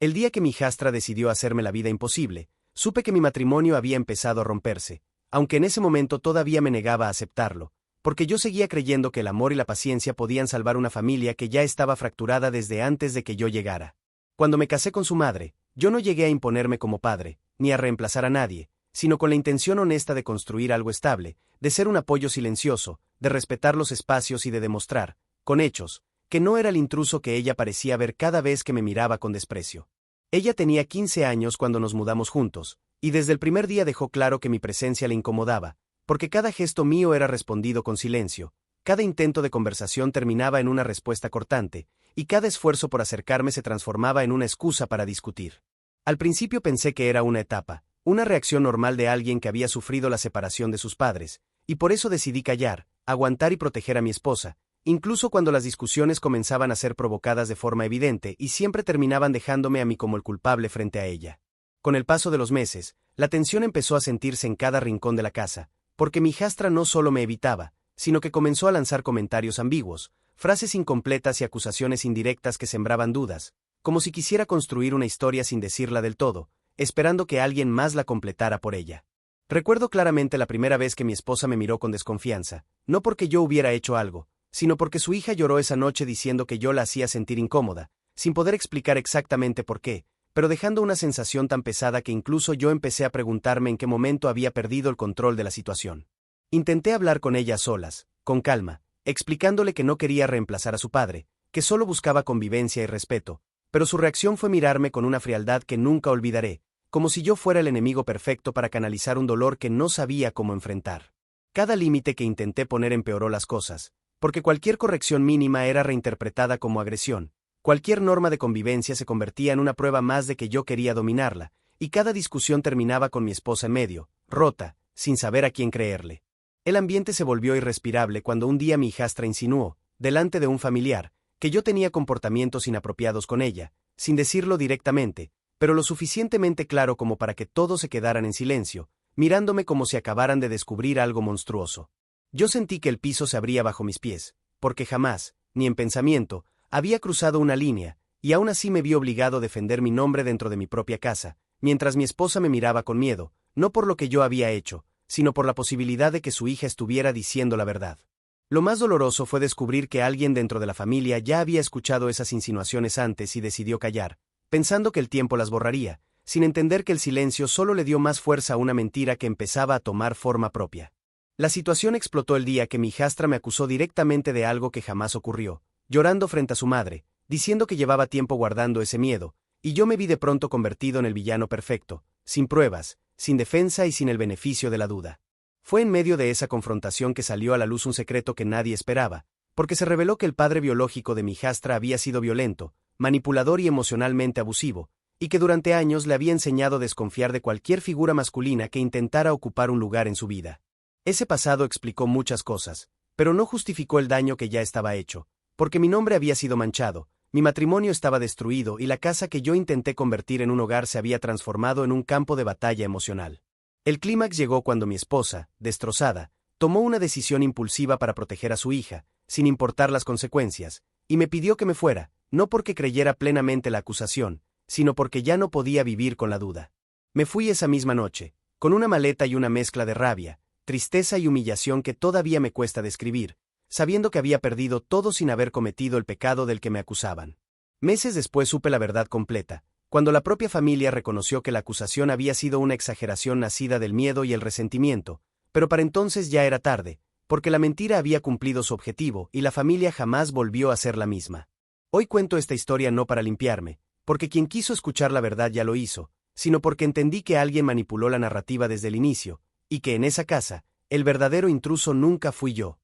El día que mi hijastra decidió hacerme la vida imposible, supe que mi matrimonio había empezado a romperse, aunque en ese momento todavía me negaba a aceptarlo, porque yo seguía creyendo que el amor y la paciencia podían salvar una familia que ya estaba fracturada desde antes de que yo llegara. Cuando me casé con su madre, yo no llegué a imponerme como padre, ni a reemplazar a nadie, sino con la intención honesta de construir algo estable, de ser un apoyo silencioso, de respetar los espacios y de demostrar, con hechos, que no era el intruso que ella parecía ver cada vez que me miraba con desprecio. Ella tenía 15 años cuando nos mudamos juntos, y desde el primer día dejó claro que mi presencia le incomodaba, porque cada gesto mío era respondido con silencio, cada intento de conversación terminaba en una respuesta cortante, y cada esfuerzo por acercarme se transformaba en una excusa para discutir. Al principio pensé que era una etapa, una reacción normal de alguien que había sufrido la separación de sus padres, y por eso decidí callar, aguantar y proteger a mi esposa, incluso cuando las discusiones comenzaban a ser provocadas de forma evidente y siempre terminaban dejándome a mí como el culpable frente a ella. Con el paso de los meses, la tensión empezó a sentirse en cada rincón de la casa, porque mi hijastra no solo me evitaba, sino que comenzó a lanzar comentarios ambiguos, frases incompletas y acusaciones indirectas que sembraban dudas, como si quisiera construir una historia sin decirla del todo, esperando que alguien más la completara por ella. Recuerdo claramente la primera vez que mi esposa me miró con desconfianza, no porque yo hubiera hecho algo, sino porque su hija lloró esa noche diciendo que yo la hacía sentir incómoda, sin poder explicar exactamente por qué, pero dejando una sensación tan pesada que incluso yo empecé a preguntarme en qué momento había perdido el control de la situación. Intenté hablar con ella a solas, con calma, explicándole que no quería reemplazar a su padre, que solo buscaba convivencia y respeto, pero su reacción fue mirarme con una frialdad que nunca olvidaré, como si yo fuera el enemigo perfecto para canalizar un dolor que no sabía cómo enfrentar. Cada límite que intenté poner empeoró las cosas, porque cualquier corrección mínima era reinterpretada como agresión, cualquier norma de convivencia se convertía en una prueba más de que yo quería dominarla, y cada discusión terminaba con mi esposa en medio, rota, sin saber a quién creerle. El ambiente se volvió irrespirable cuando un día mi hijastra insinuó, delante de un familiar, que yo tenía comportamientos inapropiados con ella, sin decirlo directamente, pero lo suficientemente claro como para que todos se quedaran en silencio, mirándome como si acabaran de descubrir algo monstruoso. Yo sentí que el piso se abría bajo mis pies, porque jamás, ni en pensamiento, había cruzado una línea, y aún así me vi obligado a defender mi nombre dentro de mi propia casa, mientras mi esposa me miraba con miedo, no por lo que yo había hecho, sino por la posibilidad de que su hija estuviera diciendo la verdad. Lo más doloroso fue descubrir que alguien dentro de la familia ya había escuchado esas insinuaciones antes y decidió callar, pensando que el tiempo las borraría, sin entender que el silencio solo le dio más fuerza a una mentira que empezaba a tomar forma propia. La situación explotó el día que mi hijastra me acusó directamente de algo que jamás ocurrió, llorando frente a su madre, diciendo que llevaba tiempo guardando ese miedo, y yo me vi de pronto convertido en el villano perfecto, sin pruebas, sin defensa y sin el beneficio de la duda. Fue en medio de esa confrontación que salió a la luz un secreto que nadie esperaba, porque se reveló que el padre biológico de mi hijastra había sido violento, manipulador y emocionalmente abusivo, y que durante años le había enseñado a desconfiar de cualquier figura masculina que intentara ocupar un lugar en su vida. Ese pasado explicó muchas cosas, pero no justificó el daño que ya estaba hecho, porque mi nombre había sido manchado, mi matrimonio estaba destruido y la casa que yo intenté convertir en un hogar se había transformado en un campo de batalla emocional. El clímax llegó cuando mi esposa, destrozada, tomó una decisión impulsiva para proteger a su hija, sin importar las consecuencias, y me pidió que me fuera, no porque creyera plenamente la acusación, sino porque ya no podía vivir con la duda. Me fui esa misma noche, con una maleta y una mezcla de rabia, tristeza y humillación que todavía me cuesta describir, sabiendo que había perdido todo sin haber cometido el pecado del que me acusaban. Meses después supe la verdad completa, cuando la propia familia reconoció que la acusación había sido una exageración nacida del miedo y el resentimiento, pero para entonces ya era tarde, porque la mentira había cumplido su objetivo y la familia jamás volvió a ser la misma. Hoy cuento esta historia no para limpiarme, porque quien quiso escuchar la verdad ya lo hizo, sino porque entendí que alguien manipuló la narrativa desde el inicio, y que en esa casa, el verdadero intruso nunca fui yo.